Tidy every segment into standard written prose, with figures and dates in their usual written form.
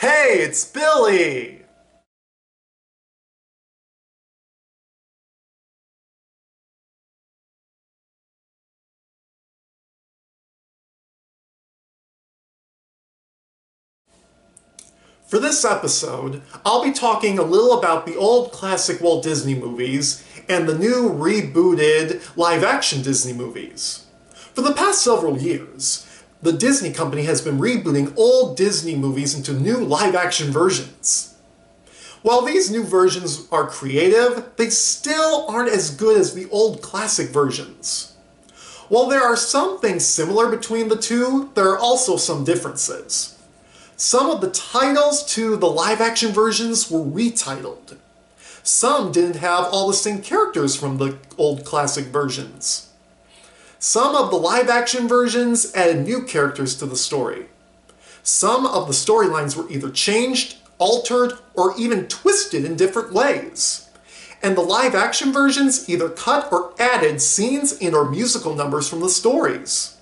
Hey, it's Billy! For this episode, I'll be talking a little about the old classic Walt Disney movies and the new rebooted live-action Disney movies. For the past several years, the Disney company has been rebooting old Disney movies into new live-action versions. While these new versions are creative, they still aren't as good as the old classic versions. While there are some things similar between the two, there are also some differences. Some of the titles to the live-action versions were retitled. Some didn't have all the same characters from the old classic versions. Some of the live-action versions added new characters to the story. Some of the storylines were either changed, altered, or even twisted in different ways. And the live-action versions either cut or added scenes and/or musical numbers from the stories.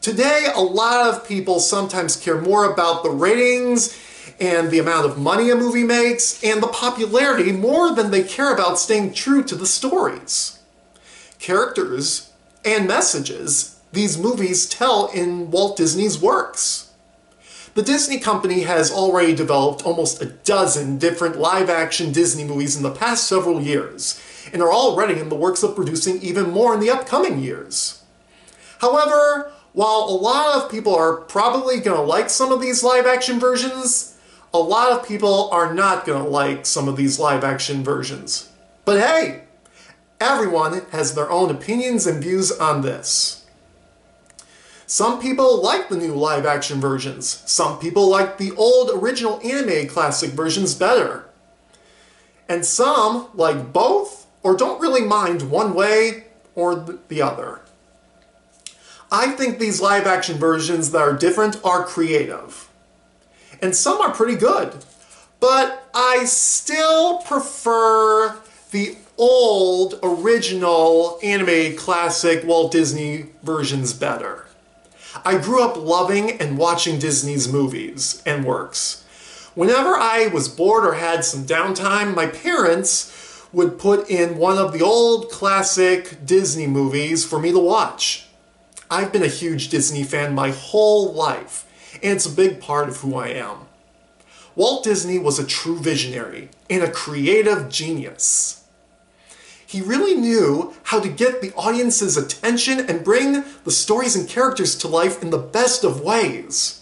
Today, a lot of people sometimes care more about the ratings and the amount of money a movie makes and the popularity more than they care about staying true to the stories. Characters and messages these movies tell in Walt Disney's works. The Disney company has already developed almost a dozen different live-action Disney movies in the past several years, and are already in the works of producing even more in the upcoming years. However, while a lot of people are probably going to like some of these live-action versions, a lot of people are not going to like some of these live-action versions. But hey, everyone has their own opinions and views on this. Some people like the new live-action versions. Some people like the old original animated classic versions better. And some like both or don't really mind one way or the other. I think these live-action versions that are different are creative. And some are pretty good. But I still prefer the old, original, animated, classic Walt Disney versions better. I grew up loving and watching Disney's movies and works. Whenever I was bored or had some downtime, my parents would put in one of the old classic Disney movies for me to watch. I've been a huge Disney fan my whole life, and it's a big part of who I am. Walt Disney was a true visionary and a creative genius. He really knew how to get the audience's attention and bring the stories and characters to life in the best of ways.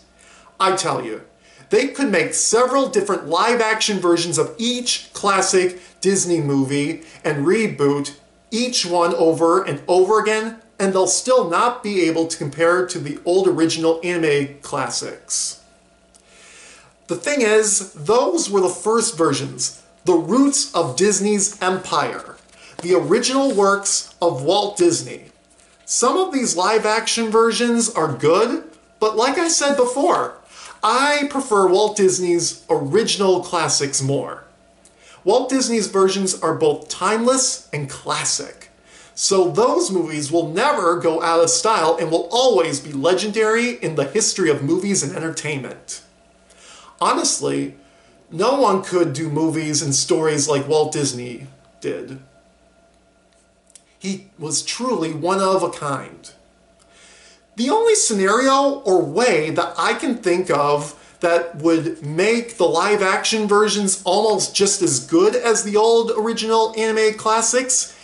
I tell you, they could make several different live-action versions of each classic Disney movie and reboot each one over and over again, and they'll still not be able to compare to the old original animated classics. The thing is, those were the first versions, the roots of Disney's empire, the original works of Walt Disney. Some of these live-action versions are good, but like I said before, I prefer Walt Disney's original classics more. Walt Disney's versions are both timeless and classic. So those movies will never go out of style and will always be legendary in the history of movies and entertainment. Honestly, no one could do movies and stories like Walt Disney did. He was truly one of a kind. The only scenario or way that I can think of that would make the live-action versions almost just as good as the old original animated classics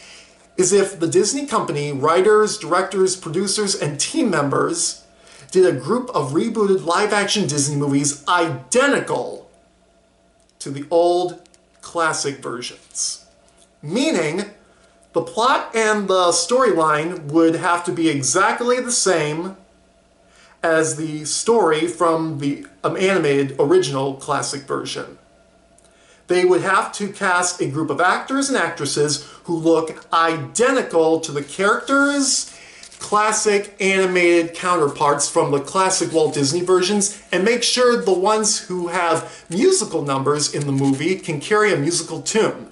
is if the Disney company, writers, directors, producers, and team members did a group of rebooted live-action Disney movies identical to the old classic versions. Meaning, the plot and the storyline would have to be exactly the same as the story from the animated original classic version. They would have to cast a group of actors and actresses who look identical to the characters' classic animated counterparts from the classic Walt Disney versions, and make sure the ones who have musical numbers in the movie can carry a musical tune.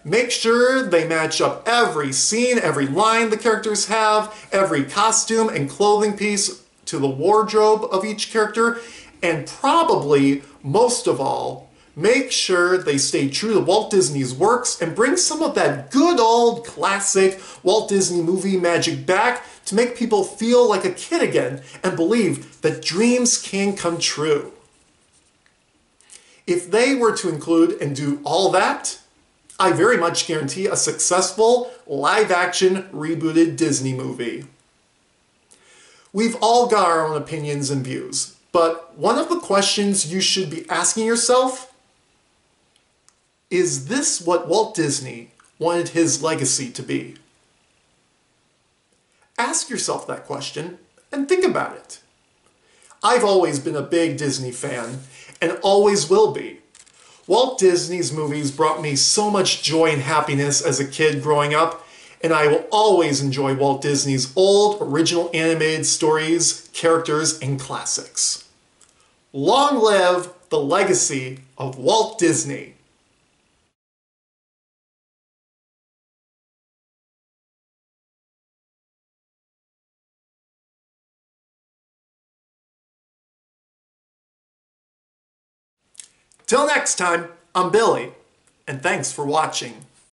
Make sure they match up every scene, every line the characters have, every costume and clothing piece to the wardrobe of each character, And probably, most of all, make sure they stay true to Walt Disney's works and bring some of that good old classic Walt Disney movie magic back to make people feel like a kid again and believe that dreams can come true. If they were to include and do all that, I very much guarantee a successful, live-action, rebooted Disney movie. We've all got our own opinions and views, but one of the questions you should be asking yourself: is this what Walt Disney wanted his legacy to be? Ask yourself that question and think about it. I've always been a big Disney fan, and always will be. Walt Disney's movies brought me so much joy and happiness as a kid growing up, and I will always enjoy Walt Disney's old, original animated stories, characters, and classics. Long live the legacy of Walt Disney! Till next time, I'm Billy, and thanks for watching.